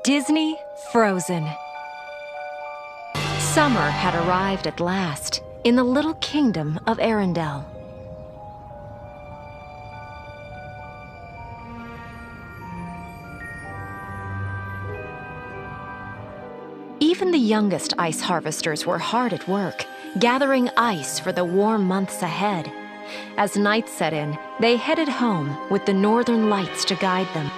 Disney Frozen. Summer had arrived at last in the little kingdom of Arendelle. Even the youngest ice harvesters were hard at work, gathering ice for the warm months ahead. As night set in, they headed home with the northern lights to guide them.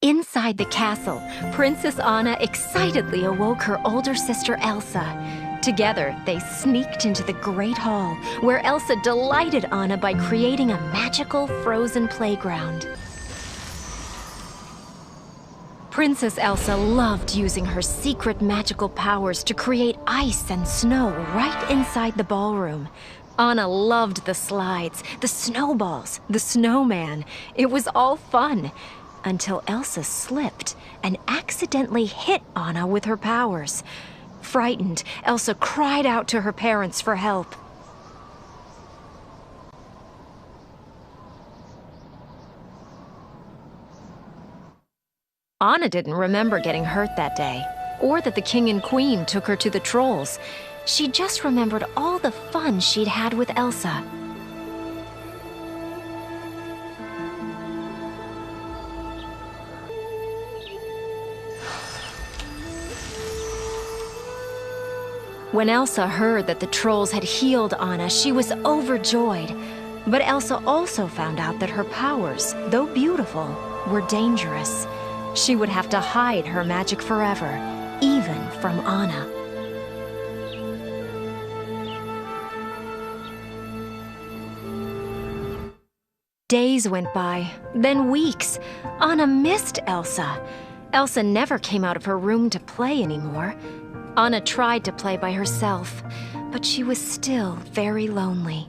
Inside the castle, Princess Anna excitedly awoke her older sister Elsa. Together, they sneaked into the Great Hall, where Elsa delighted Anna by creating a magical frozen playground. Princess Elsa loved using her secret magical powers to create ice and snow right inside the ballroom. Anna loved the slides, the snowballs, the snowman. It was all fun. Until Elsa slipped and accidentally hit Anna with her powers. Frightened, Elsa cried out to her parents for help. Anna didn't remember getting hurt that day, or that the king and queen took her to the trolls. She just remembered all the fun she'd had with Elsa. When Elsa heard that the trolls had healed Anna, she was overjoyed. But Elsa also found out that her powers, though beautiful, were dangerous. She would have to hide her magic forever, even from Anna. Days went by, then weeks. Anna missed Elsa. Elsa never came out of her room to play anymore. Anna tried to play by herself, but she was still very lonely.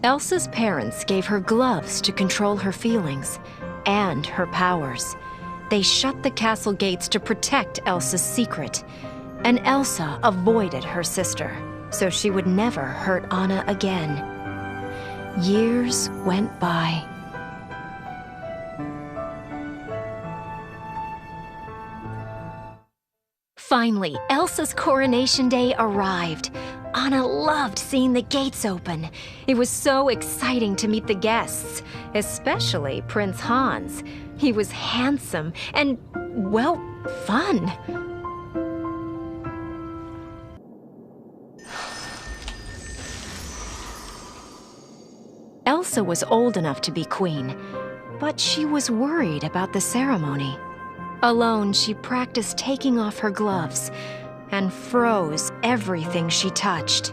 Elsa's parents gave her gloves to control her feelings and her powers. They shut the castle gates to protect Elsa's secret, and Elsa avoided her sister, so she would never hurt Anna again. Years went by. Finally, Elsa's coronation day arrived. Anna loved seeing the gates open. It was so exciting to meet the guests, especially Prince Hans. He was handsome and, well, fun. Elsa was old enough to be queen, but she was worried about the ceremony. Alone, she practiced taking off her gloves and froze everything she touched.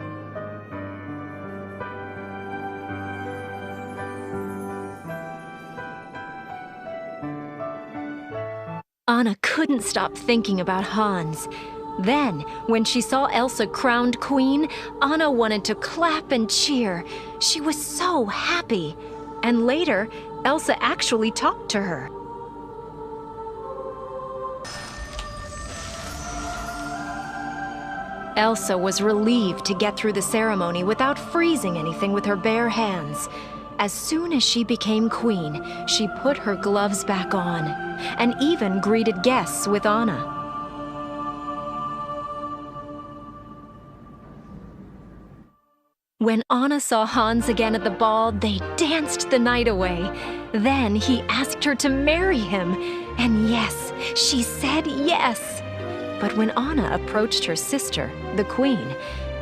Anna couldn't stop thinking about Hans. Then, when she saw Elsa crowned queen, Anna wanted to clap and cheer. She was so happy. And later, Elsa actually talked to her. Elsa was relieved to get through the ceremony without freezing anything with her bare hands. As soon as she became queen, she put her gloves back on, and even greeted guests with Anna. When Anna saw Hans again at the ball, they danced the night away. Then he asked her to marry him, and yes, she said yes. But when Anna approached her sister, the queen,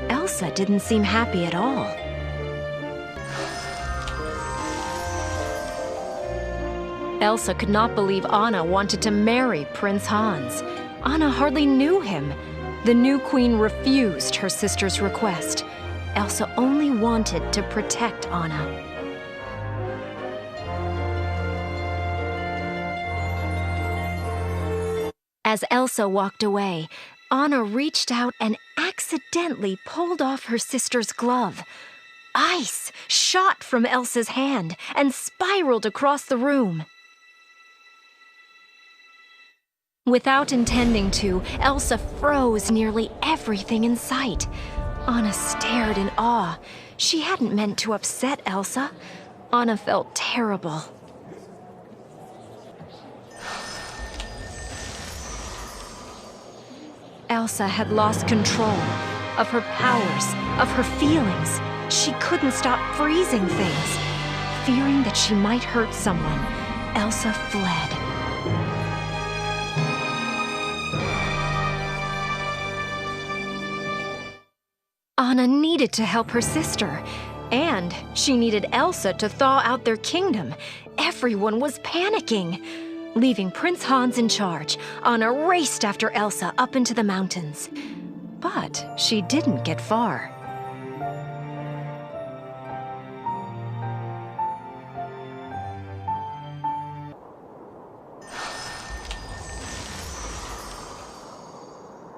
Elsa didn't seem happy at all. Elsa could not believe Anna wanted to marry Prince Hans. Anna hardly knew him. The new queen refused her sister's request. Elsa only wanted to protect Anna. As Elsa walked away, Anna reached out and accidentally pulled off her sister's glove. Ice shot from Elsa's hand and spiraled across the room. Without intending to, Elsa froze nearly everything in sight. Anna stared in awe. She hadn't meant to upset Elsa. Anna felt terrible. Elsa had lost control of her powers, of her feelings. She couldn't stop freezing things. Fearing that she might hurt someone, Elsa fled. Anna needed to help her sister, and she needed Elsa to thaw out their kingdom. Everyone was panicking. Leaving Prince Hans in charge, Anna raced after Elsa up into the mountains. But she didn't get far.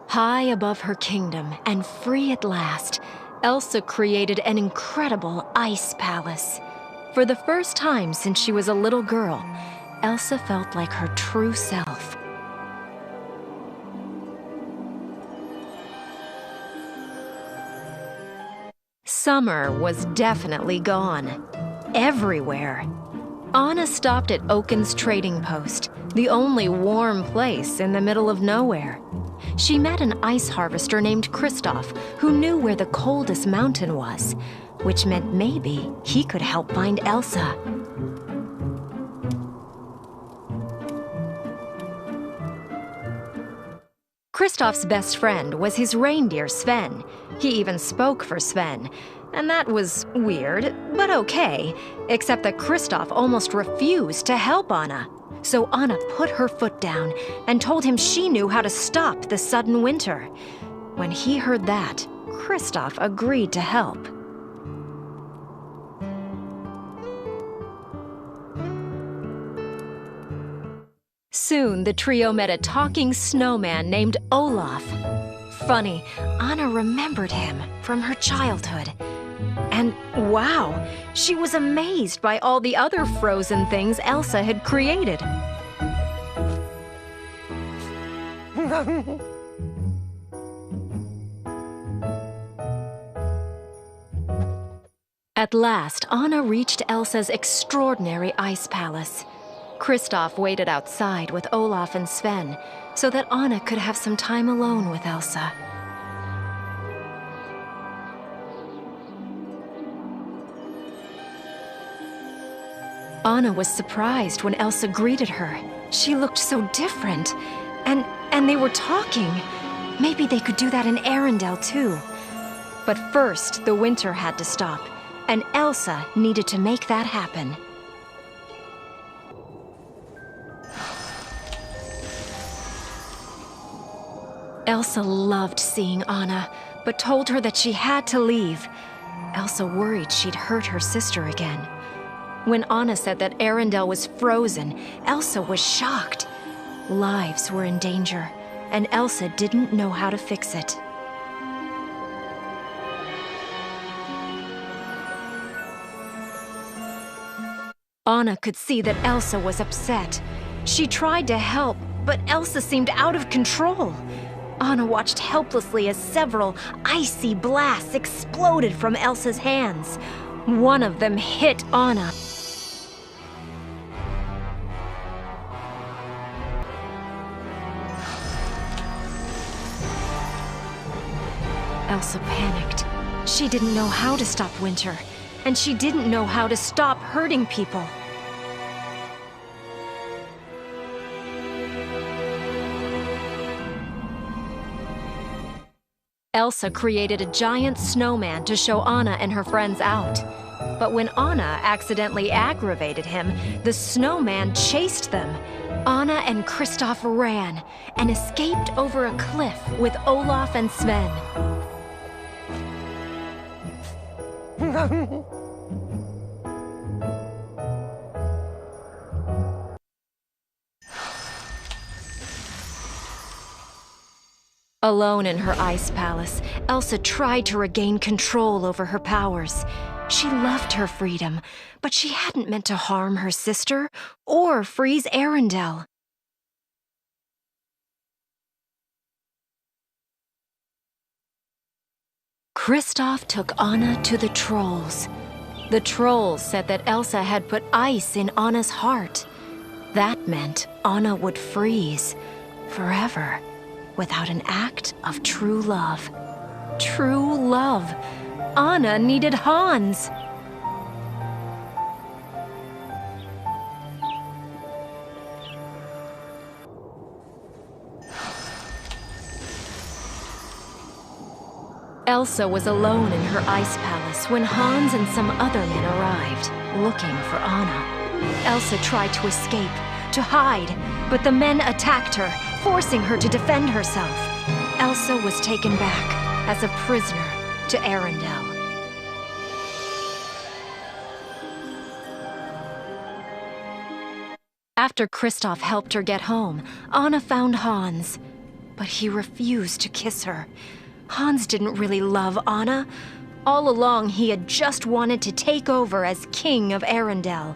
High above her kingdom and free at last, Elsa created an incredible ice palace. For the first time since she was a little girl, Elsa felt like her true self. Summer was definitely gone. Everywhere. Anna stopped at Oaken's trading post, the only warm place in the middle of nowhere. She met an ice harvester named Kristoff, who knew where the coldest mountain was, which meant maybe he could help find Elsa. Kristoff's best friend was his reindeer Sven. He even spoke for Sven, and that was weird, but okay, except that Kristoff almost refused to help Anna. So Anna put her foot down and told him she knew how to stop the sudden winter. When he heard that, Kristoff agreed to help. Soon, the trio met a talking snowman named Olaf. Funny, Anna remembered him from her childhood. And wow, she was amazed by all the other frozen things Elsa had created. At last, Anna reached Elsa's extraordinary ice palace. Kristoff waited outside with Olaf and Sven so that Anna could have some time alone with Elsa. Anna was surprised when Elsa greeted her. She looked so different. And they were talking. Maybe they could do that in Arendelle too. But first, the winter had to stop, and Elsa needed to make that happen. Elsa loved seeing Anna, but told her that she had to leave. Elsa worried she'd hurt her sister again. When Anna said that Arendelle was frozen, Elsa was shocked. Lives were in danger, and Elsa didn't know how to fix it. Anna could see that Elsa was upset. She tried to help, but Elsa seemed out of control. Anna watched helplessly as several icy blasts exploded from Elsa's hands. One of them hit Anna. Elsa panicked. She didn't know how to stop winter, and she didn't know how to stop hurting people. Elsa created a giant snowman to show Anna and her friends out. But when Anna accidentally aggravated him, the snowman chased them. Anna and Kristoff ran and escaped over a cliff with Olaf and Sven. Alone in her ice palace, Elsa tried to regain control over her powers. She loved her freedom, but she hadn't meant to harm her sister or freeze Arendelle. Kristoff took Anna to the trolls. The trolls said that Elsa had put ice in Anna's heart. That meant Anna would freeze forever without an act of true love. True love. Anna needed Hans. Elsa was alone in her ice palace when Hans and some other men arrived, looking for Anna. Elsa tried to escape, to hide, but the men attacked her, forcing her to defend herself. Elsa was taken back as a prisoner to Arendelle. After Kristoff helped her get home, Anna found Hans, but he refused to kiss her. Hans didn't really love Anna. All along, he had just wanted to take over as king of Arendelle.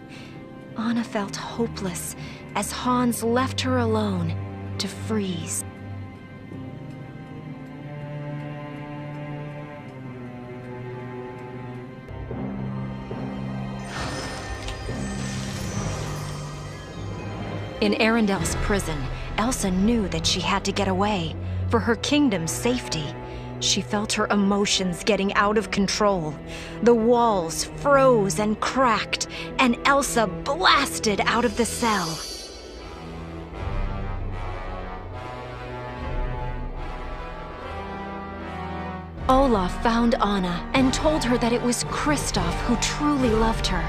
Anna felt hopeless as Hans left her alone to freeze. In Arendelle's prison, Elsa knew that she had to get away for her kingdom's safety. She felt her emotions getting out of control. The walls froze and cracked, and Elsa blasted out of the cell. Olaf found Anna and told her that it was Kristoff who truly loved her.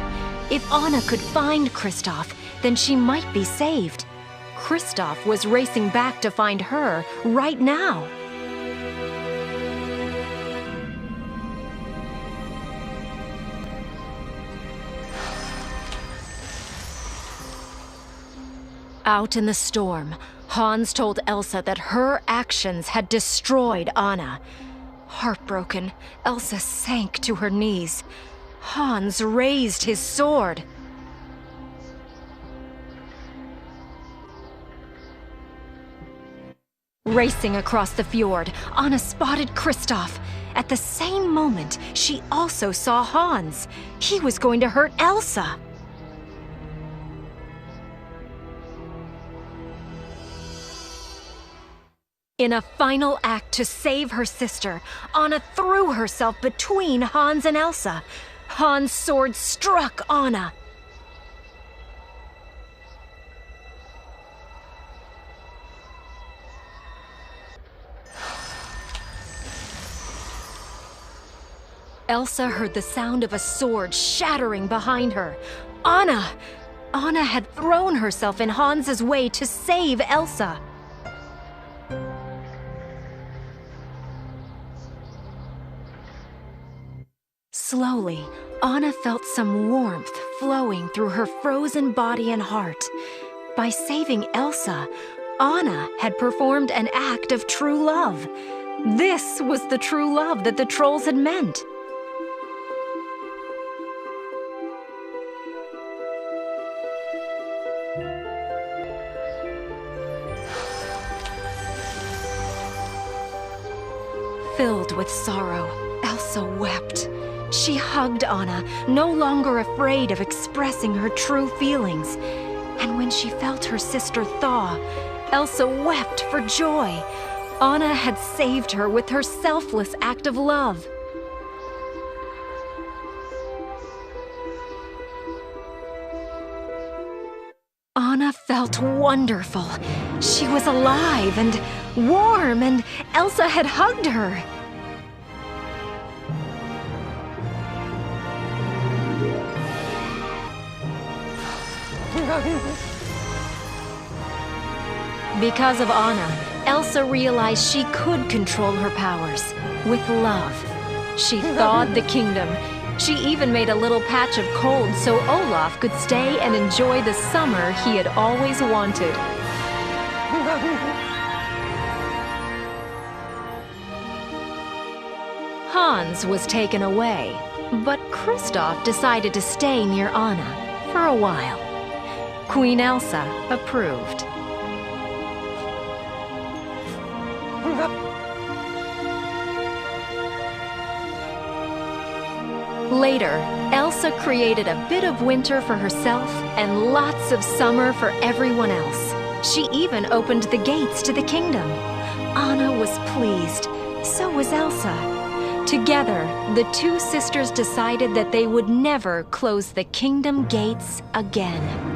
If Anna could find Kristoff, then she might be saved. Kristoff was racing back to find her right now. Out in the storm, Hans told Elsa that her actions had destroyed Anna. Heartbroken, Elsa sank to her knees. Hans raised his sword. Racing across the fjord, Anna spotted Kristoff. At the same moment, she also saw Hans. He was going to hurt Elsa. In a final act to save her sister, Anna threw herself between Hans and Elsa. Hans' sword struck Anna. Elsa heard the sound of a sword shattering behind her. Anna! Anna had thrown herself in Hans's way to save Elsa. Slowly, Anna felt some warmth flowing through her frozen body and heart. By saving Elsa, Anna had performed an act of true love. This was the true love that the trolls had meant. Filled with sorrow, Elsa wept. She hugged Anna, no longer afraid of expressing her true feelings. And when she felt her sister thaw, Elsa wept for joy. Anna had saved her with her selfless act of love. Anna felt wonderful. She was alive and warm, and Elsa had hugged her. Because of Anna, Elsa realized she could control her powers with love. She thawed the kingdom. She even made a little patch of cold so Olaf could stay and enjoy the summer he had always wanted. Hans was taken away, but Kristoff decided to stay near Anna for a while. Queen Elsa approved. Later, Elsa created a bit of winter for herself and lots of summer for everyone else. She even opened the gates to the kingdom. Anna was pleased. So was Elsa. Together, the two sisters decided that they would never close the kingdom gates again.